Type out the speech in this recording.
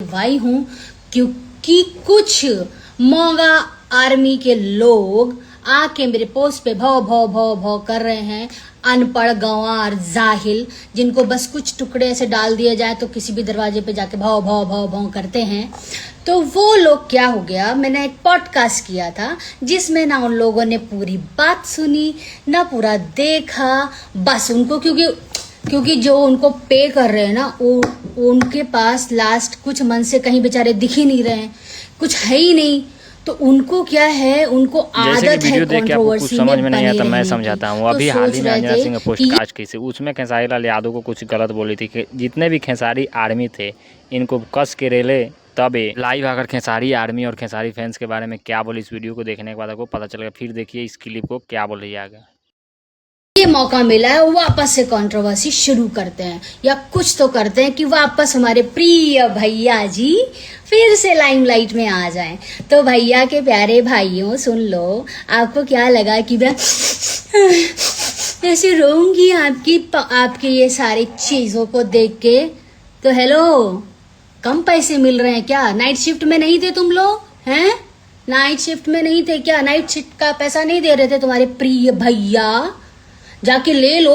भाई हूँ क्योंकि कुछ मोगा आर्मी के लोग आके मेरे पोस्ट पे भौ भौ भौ भौ कर रहे हैं। अनपढ़ गंवार जाहिल जिनको बस कुछ टुकड़े ऐसे डाल दिया जाए तो किसी भी दरवाजे पे जाके भौ भौ भौ भौ करते हैं। तो वो लोग क्या हो गया, मैंने एक पॉडकास्ट किया था जिसमें ना उन लोगों ने पूरी बात सुनी ना पूरा देखा। बस उनको क्योंकि जो उनको पे कर रहे हैं ना वो उनके पास लास्ट कुछ मन से कहीं बेचारे दिख ही नहीं रहे हैं, कुछ है ही नहीं। तो उनको क्या है, उनको आदत है कंट्रोवर्सी में समझ में नहीं आता, मैं रहने समझाता हूँ। की। अभी तो हाल ही सोच में रहे अंजना थे सिंह ने पोस्ट कि कास्ट की थी, उसमें खेसारी लाल यादव को कुछ गलत बोली थी कि जितने भी खेसारी आर्मी थे इनको कस के रेले। तब लाइव आकर खेसारी आर्मी और खेसारी फैंस के बारे में क्या बोली, इस वीडियो को देखने के बाद आपको पता चलेगा। फिर देखिए इस क्लिप को क्या बोल रही है आगे। ये मौका मिला है वापस से कंट्रोवर्सी शुरू करते हैं या कुछ तो करते हैं कि वापस हमारे प्रिय भैया जी फिर से लाइमलाइट में आ जाएं। तो भैया के प्यारे भाइयों सुन लो, आपको क्या लगा कि मैं ऐसे रोऊंगी आपके ये सारी चीजों को देख के? तो हेलो, कम पैसे मिल रहे हैं क्या? नाइट शिफ्ट में नहीं थे तुम लोग हैं? नाइट शिफ्ट में नहीं थे क्या? नाइट शिफ्ट का पैसा नहीं दे रहे थे तुम्हारे प्रिय भैया? जाके ले लो।